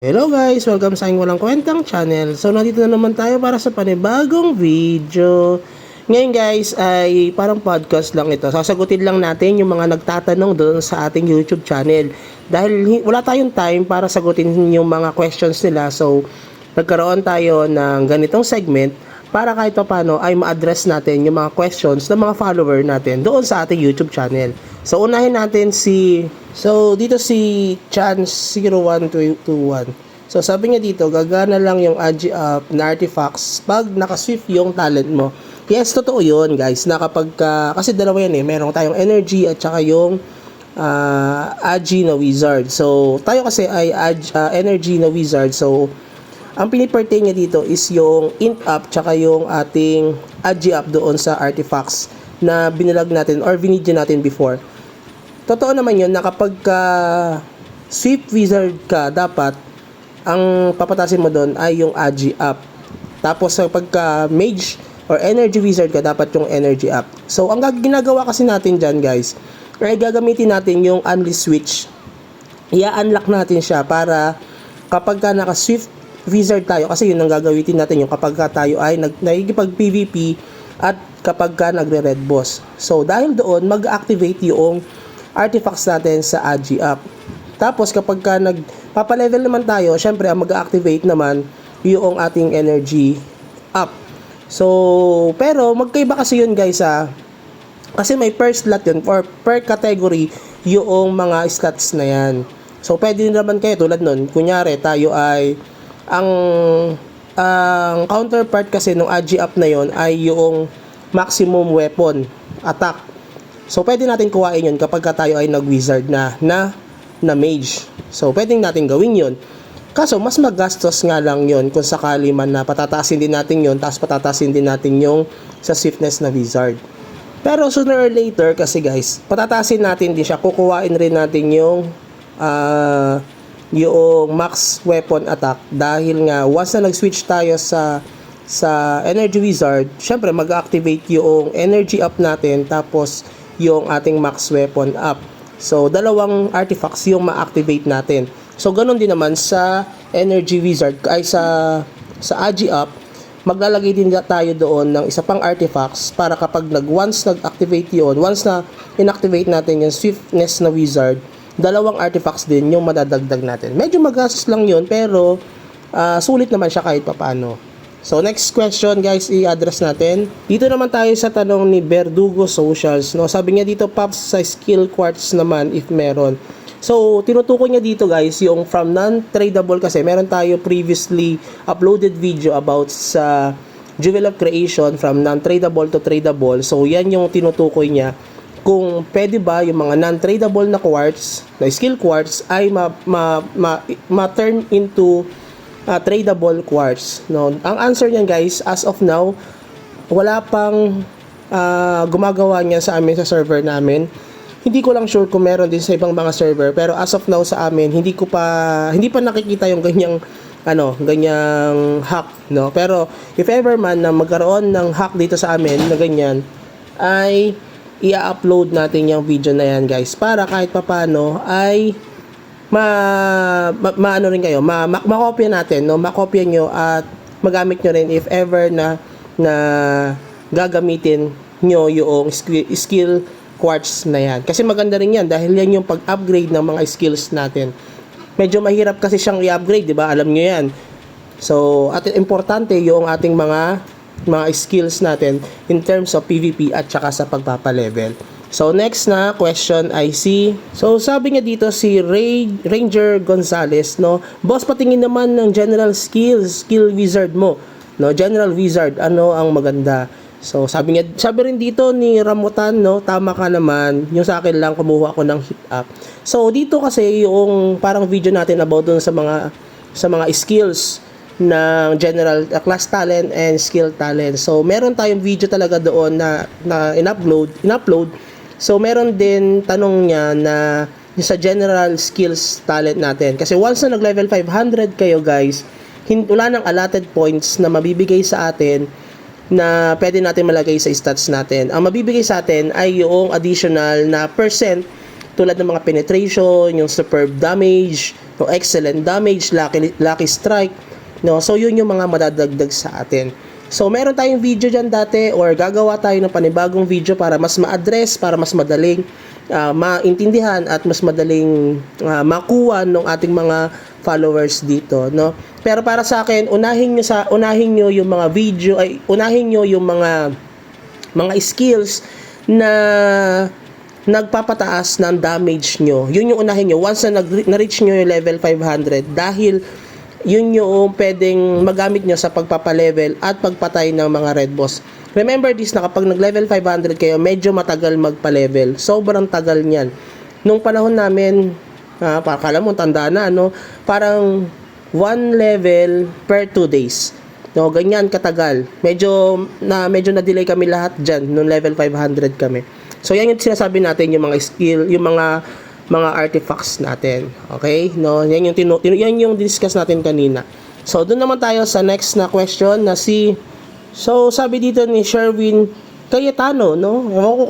Hello guys! Welcome sa aking walang kwentang channel. So nandito na naman tayo para sa panibagong video. Ngayon guys ay parang podcast lang ito. Sasagutin lang natin yung mga nagtatanong doon sa ating YouTube channel. Dahil wala tayong time para sagutin yung mga questions nila. So nagkaroon tayo ng ganitong segment para kahit paano ay ma-address natin yung mga questions ng mga follower natin doon sa ating YouTube channel. So unahin natin dito si Chance0121. So sabi niya dito, gagana lang yung AGI app na artifacts pag nakaswift yung talent mo. Yes, totoo yun guys, na kapag kasi dalawa yan meron tayong energy at saka yung AGI na wizard. So tayo kasi ay energy na wizard. So ang pinipertain niya dito is yung int up tsaka yung ating AGI up doon sa artifacts na binilag natin or binidyo natin before. Totoo naman yun na kapag swift wizard ka, dapat ang papatasin mo doon ay yung AGI up. Tapos kapag mage or energy wizard ka, dapat yung energy up. So ang ginagawa kasi natin dyan guys, ay gagamitin natin yung unleash switch. I-unlock natin siya para kapag naka-swift wizard tayo, kasi yun ang gagamitin natin yung kapag tayo ay nagigipag PvP at kapag nagre-red boss. So dahil doon mag-activate yung artifacts natin sa AGI up. Tapos kapag nagpapa-level naman tayo, syempre ang mag-activate naman yung ating energy up. So pero magkaiba kasi yun guys kasi may per slot yun or per category yung mga stats na yan. So pwede naman kayo tulad nun, kunyari tayo ay ang counterpart kasi ng AGI up na yon ay yung maximum weapon attack. So pwede natin kuhain yun kapag tayo ay nag-wizard na mage. So pwedeng natin gawin yun. Kaso mas magastos nga lang yun kung sakali man na patatasin din natin yun, tapos patatasin din natin yung sa swiftness na wizard. Pero sooner or later kasi guys, patatasin natin din siya, kukuhain rin natin yung max weapon attack dahil nga once na nag-switch tayo sa energy wizard, syempre mag-activate yung energy up natin tapos yung ating max weapon up. So dalawang artifacts yung ma-activate natin. So ganun din naman sa energy wizard ay sa AGI up, maglalagay din tayo doon ng isa pang artifacts para kapag once nag-activate yun, once na inactivate natin yung swiftness na wizard, dalawang artifacts din yung madadagdag natin. Medyo magastos lang yun pero sulit naman siya kahit papaano. So next question guys, i-address natin. Dito naman tayo sa tanong ni Verdugo Socials. No? Sabi niya dito, Pops, sa skill quartz naman if meron. So tinutukoy niya dito guys yung from non-tradable kasi meron tayo previously uploaded video about sa Jewel of Creation from non-tradable to tradable. So yan yung tinutukoy niya kung pwede ba yung mga non-tradable na quartz, na skill quartz ay ma-turn into tradable quartz. No? Ang answer niyan guys, as of now, wala pang gumagawa niya sa amin sa server namin. Hindi ko lang sure kung meron din sa ibang mga server, pero as of now sa amin, hindi pa nakikita yung ganyang hack, no? Pero if ever man na magkaroon ng hack dito sa amin na ganyan, ay i-upload natin yung video na yan guys para kahit papano ay maano rin kayo, makopya natin, no? Makopya nyo at magamit nyo rin if ever na gagamitin nyo yung skill quartz na yan. Kasi maganda rin yan dahil yan yung pag-upgrade ng mga skills natin. Medyo mahirap kasi siyang i-upgrade, di ba? Alam nyo yan. So, at importante yung ating mga skills natin in terms of PvP at saka sa pagpapalevel. So, next na question ay so sabi niya dito si Ranger Gonzales, no? Boss, patingin naman ng general skill wizard mo. No, general wizard, ano ang maganda? So sabi rin dito ni Ramutan, no, tama ka naman, yung sa akin lang kumuha ako ng hit up. So dito kasi yung parang video natin about dun sa mga skills ng general class talent and skill talent. So meron tayong video talaga doon na in-upload. So meron din tanong niya na sa general skills talent natin. Kasi once na nag-level 500 kayo guys, wala nang allotted points na mabibigay sa atin na pwede natin malagay sa stats natin. Ang mabibigay sa atin ay yung additional na percent tulad ng mga penetration, yung superb damage, o excellent damage, lucky strike, no? So yun yung mga madadagdag sa atin. So meron tayong video dyan dati or gagawa tayo ng panibagong video para mas ma-address, para mas madaling maintindihan at mas madaling makuha ng ating mga followers dito, no? Pero para sa akin, unahin niyo yung mga video, ay unahin niyo yung mga skills na nagpapataas ng damage nyo. Yun yung unahin nyo. Once na reach nyo yung level 500, dahil yun yung pwedeng magamit nyo sa pagpapalevel at pagpatay ng mga red boss. Remember this, na kapag nag-level 500 kayo, medyo matagal magpa-level. Sobrang tagal niyan. Nung panahon namin, kala mo, tanda na, no? Parang 1 level per 2 days. No, ganyan katagal. Medyo na-delay kami lahat diyan nung level 500 kami. So yan yung sinasabi natin, yung mga skill, yung mga artifacts natin. Okay? No, yan yung discuss natin kanina. So doon naman tayo sa next na question na so sabi dito ni Sherwin Cayetano, no? Ewan ko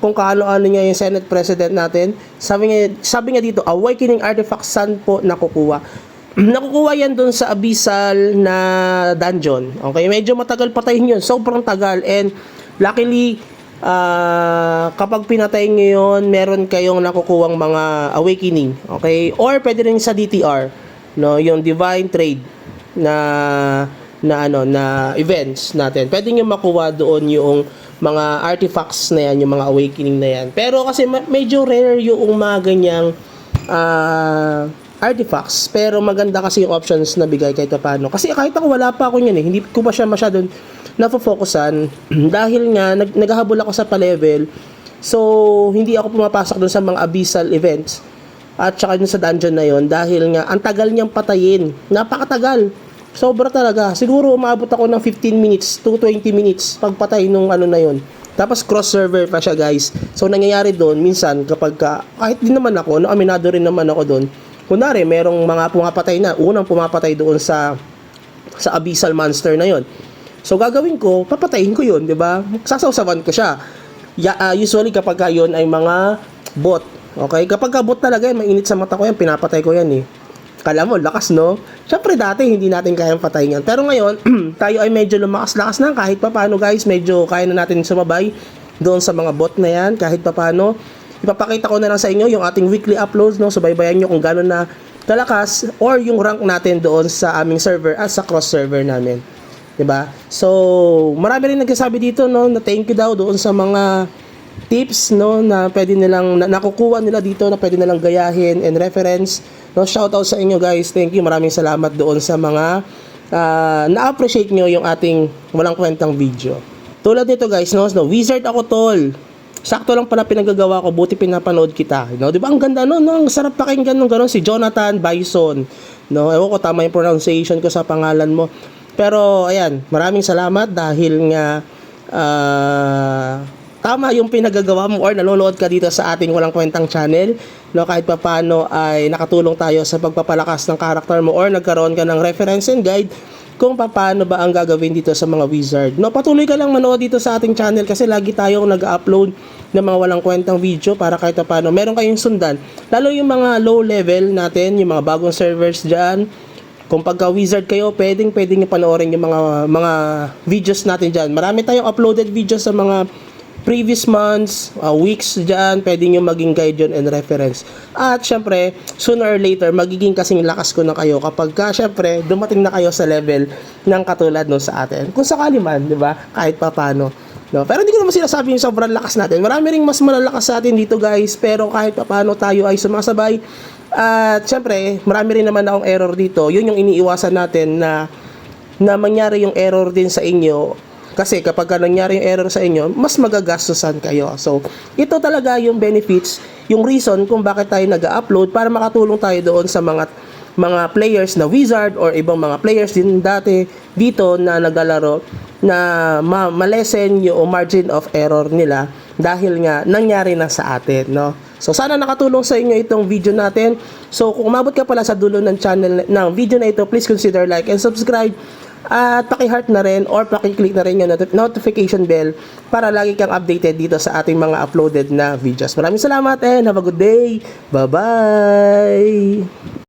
kung kaano-ano niya yung Senate President natin. Sabi niya dito, awakening artifact saan po nakukuha? Nakukuha yan doon sa abyssal na dungeon. Okay, medyo matagal patayin yun. Sobrang tagal. And luckily, kapag pinatay nyo yun, meron kayong nakukuhang mga awakening. Okay? Or pwede rin sa DTR, no? Yung Divine Trade na events natin. Pwede nyo makuha doon yung mga artifacts na yan, yung mga awakening na yan. Pero kasi medyo rare yung mga ganyang artifacts, pero maganda kasi yung options na bigay kahit paano. Kasi kahit ako, wala pa ako yan eh. Hindi ko pa siya masyadong nafofocusan dahil nga naghahabol ako sa pa-level. So, hindi ako pumapasok dun sa mga abyssal events at saka dun sa dungeon na yon dahil nga ang tagal niyang patayin. Napakatagal. Sobra talaga. Siguro umabot ako ng 15 minutes to 20 minutes pagpatay nung ano na yon. Tapos cross-server pa siya, guys. So, nangyayari doon, minsan, kahit din naman ako, aminado rin naman ako doon, kunwari, merong mga pumapatay na, unang pumapatay doon sa abyssal monster na yon. So, gagawin ko, papatayin ko yun, di ba? Sasawsawan ko siya. Usually, kapag yun ay mga bot. Okay? Kapag bot talaga yan, mainit sa mata ko yan, pinapatay ko yan eh. Kala mo, lakas, no? Siyempre, dati, hindi natin kayang patayin yan. Pero ngayon, tayo ay medyo lumakas-lakas na. Kahit pa paano, guys, medyo kaya na natin sumabay doon sa mga bot na yan. Kahit pa paano. Ipapakita ko na lang sa inyo yung ating weekly uploads, no? Subaybayan nyo kung gano'n na kalakas or yung rank natin doon sa aming server at sa cross-server namin. Diba? So, marami rin nagsasabi dito, no, na thank you daw doon sa mga tips, no, na pwede nilang nakukuha nila dito, na pwede nilang gayahin and reference. No, shout out sa inyo, guys. Thank you. Maraming salamat doon sa mga na-appreciate nyo yung ating walang kwentang video. Tulad nito, guys, no, wizard ako, tol. Sakto lang pala pinagagawa ko, buti pinapanood kita. No, 'di ba? Ang ganda no, ang sarap pakinggan nung gano'n si Jonathan Bison. No, ewan ko tama yung pronunciation ko sa pangalan mo. Pero ayan, maraming salamat dahil nga tama yung pinagagawa mo or nanonood ka dito sa ating walang kwentang channel. No, kahit papaano ay nakatulong tayo sa pagpapalakas ng karakter mo or nagkaroon ka ng reference and guide kung paano ba ang gagawin dito sa mga wizard. No, patuloy ka lang manood dito sa ating channel kasi lagi tayong nag-upload ng mga walang kwentang video para kahit paano meron kayong sundan. Lalo yung mga low level natin, yung mga bagong servers dyan. Kung pagka wizard kayo, pwedeng nyo panoorin yung mga videos natin dyan. Marami tayong uploaded videos sa mga previous months, weeks dyan, pwede nyo maging guide yun and reference. At syempre, sooner or later, magiging kasing lakas ko na kayo kapag syempre, dumating na kayo sa level ng katulad no sa atin. Kung sakali man, di ba? Kahit pa paano. No? Pero hindi ko naman sinasabi yung sobrang lakas natin. Marami ring mas malalakas sa atin dito, guys. Pero kahit pa paano tayo ay sumasabay. At syempre, marami rin naman akong error dito. Yun yung iniiwasan natin na mangyari yung error din sa inyo. Kasi kapag nangyari yung error sa inyo, mas magagastusan kayo. So, ito talaga yung benefits, yung reason kung bakit tayo nag-upload para makatulong tayo doon sa mga players na wizard or ibang mga players din dati dito na naglalaro na malesen yung margin of error nila dahil nga nangyari na sa atin, no? So, sana nakatulong sa inyo itong video natin. So, kung umabot ka pala sa dulo ng channel ng video na ito, please consider like and subscribe. At paki-heart na rin or paki-click na rin yung notification bell para lagi kang updated dito sa ating mga uploaded na videos. Maraming salamat and have a good day. Bye-bye!